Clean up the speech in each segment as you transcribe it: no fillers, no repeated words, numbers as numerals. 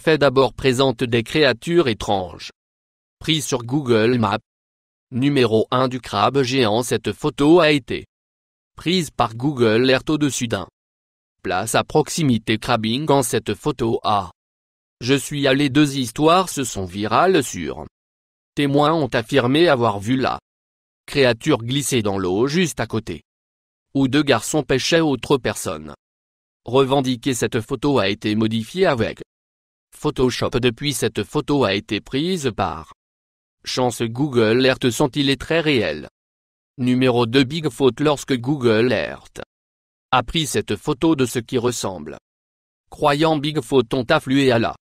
effet d'abord présente des créatures étranges. Prise sur Google Maps. Numéro 1 du crabe géant. Cette photo a été prise par Google Earth au-dessus d'un place à proximité crabbing. En cette photo a Je suis allé. Deux histoires se sont virales sur témoins ont affirmé avoir vu la créature glisser dans l'eau juste à côté, où deux garçons pêchaient. Autre personne revendiqué. Cette photo a été modifiée avec Photoshop. Depuis, cette photo a été prise par chance. Google Earth sont-ils très réels? Numéro 2 Bigfoot. Lorsque Google Earth a pris cette photo de ce qui ressemble croyant Bigfoot ont afflué à la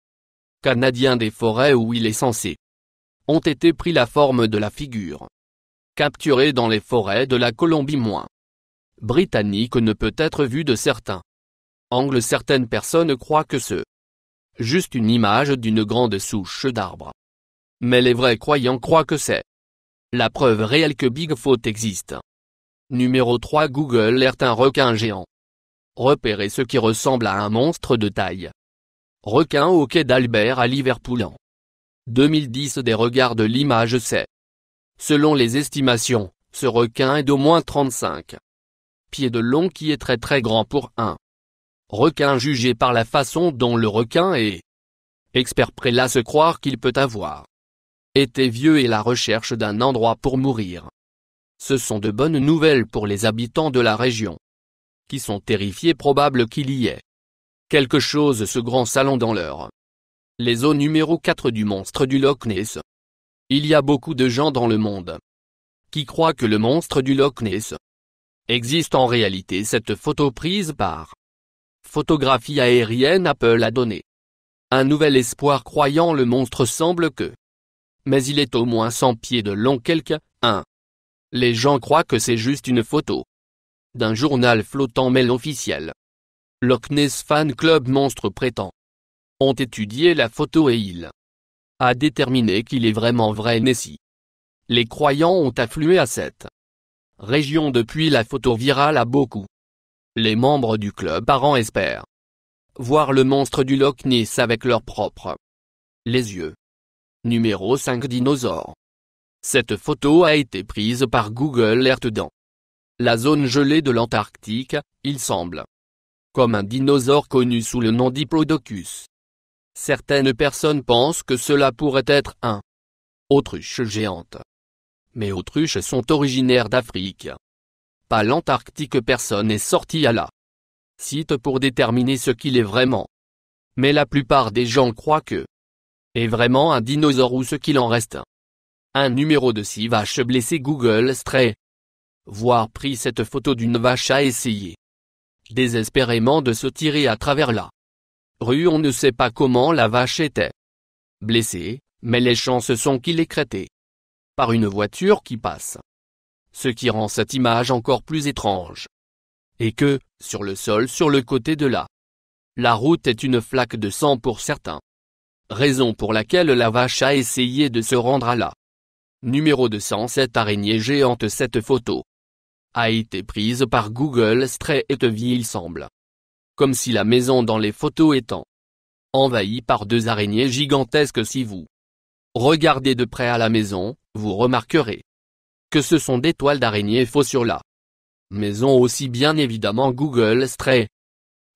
Canadien des forêts où il est censé ont été pris la forme de la figure capturée dans les forêts de la Colombie britannique ne peut être vue de certains angles. Certaines personnes croient que c'est juste une image d'une grande souche d'arbre, mais les vrais croyants croient que c'est la preuve réelle que Bigfoot existe. Numéro 3 Google Earth. Un requin géant repéré. Ce qui ressemble à un monstre de taille requin au quai d'Albert à Liverpool en 2010. Des regards de l'image. C'est selon les estimations, ce requin est d'au moins 35 pieds de long, qui est très grand pour un requin, jugé par la façon dont le requin est expert prêt à se croire qu'il peut avoir été vieux et la recherche d'un endroit pour mourir. Ce sont de bonnes nouvelles pour les habitants de la région, qui sont terrifiés. Probable qu'il y ait quelque chose ce grand salon dans leur les eaux. Numéro 4 du monstre du Loch Ness. Il y a beaucoup de gens dans le monde qui croient que le monstre du Loch Ness existe en réalité. Cette photo prise par photographie aérienne Apple a donné un nouvel espoir, croyant le monstre semble que mais il est au moins 100 pieds de long. Les gens croient que c'est juste une photo d'un journal flottant, mais l'officiel Loch Ness Fan Club Monstre prétend ont étudié la photo et il a déterminé qu'il est vraiment vrai. Nessie. Les croyants ont afflué à cette région depuis la photo virale. À beaucoup, les membres du club parents espèrent voir le monstre du Loch Ness avec leurs propres les yeux. Numéro 5 Dinosaures. Cette photo a été prise par Google Earth dans la zone gelée de l'Antarctique. Il semble comme un dinosaure connu sous le nom Diplodocus. Certaines personnes pensent que cela pourrait être un autruche géante. Mais autruches sont originaires d'Afrique, pas l'Antarctique. Personne n'est sorti à la site pour déterminer ce qu'il est vraiment, mais la plupart des gens croient que est vraiment un dinosaure ou ce qu'il en reste. Un numéro de 6 vaches blessées. Google Stray voir pris cette photo d'une vache a essayé désespérément de se tirer à travers la rue. On ne sait pas comment la vache était blessée, mais les chances sont qu'il est écrasé par une voiture qui passe. Ce qui rend cette image encore plus étrange est que, sur le sol sur le côté de la route est une flaque de sang pour certains. Raison pour laquelle la vache a essayé de se rendre à la numéro 207 araignée géante. Cette photo a été prise par Google Stray et il semble comme si la maison dans les photos étant envahie par deux araignées gigantesques. Si vous regardez de près à la maison, vous remarquerez que ce sont des toiles d'araignées faux sur la maison aussi. Bien évidemment, Google Stray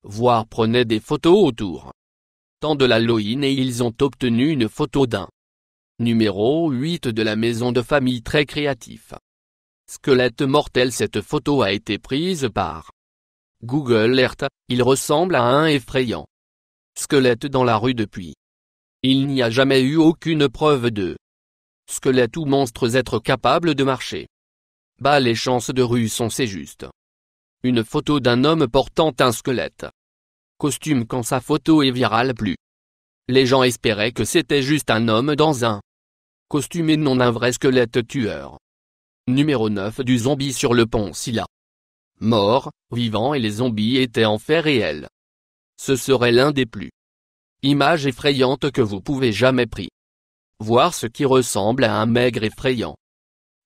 voir prenait des photos autour temps de l'Halloween et ils ont obtenu une photo d'un numéro 8 de la maison de famille très créatif. Squelette mortel. Cette photo a été prise par Google Earth. Il ressemble à un effrayant squelette dans la rue. Depuis, il n'y a jamais eu aucune preuve de squelette ou monstres être capables de marcher. Les chances de rue sont c'est juste une photo d'un homme portant un squelette costume. Quand sa photo est virale, plus les gens espéraient que c'était juste un homme dans un costume et non un vrai squelette tueur. Numéro 9 du zombie sur le pont. Si la mort, vivant et les zombies étaient en fait réels, ce serait l'un des plus images effrayantes que vous pouvez jamais pris. Voir ce qui ressemble à un maigre effrayant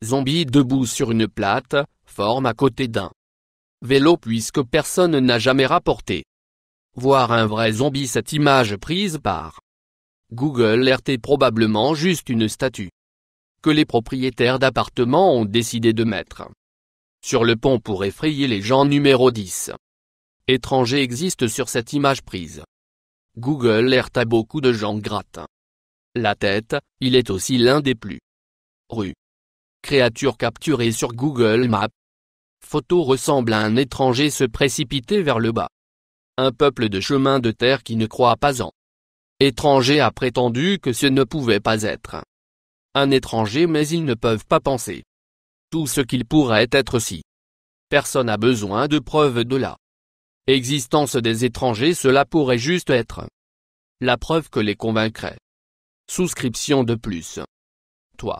zombie debout sur une plate-forme à côté d'un vélo, puisque personne n'a jamais rapporté voir un vrai zombie. Cette image prise par Google Earth est probablement juste une statue que les propriétaires d'appartements ont décidé de mettre sur le pont pour effrayer les gens. Numéro 10. Étranger existe sur cette image prise. Google Earth a beaucoup de gens grattent la tête, il est aussi l'un des plus rues créatures capturées sur Google Maps. Photo ressemble à un étranger se précipiter vers le bas. Un peuple de chemin de terre qui ne croit pas en étranger a prétendu que ce ne pouvait pas être un étranger, mais ils ne peuvent pas penser tout ce qu'il pourrait être si personne n'a besoin de preuves de la existence des étrangers. Cela pourrait juste être la preuve que les convaincrait. Souscription de plus. Toi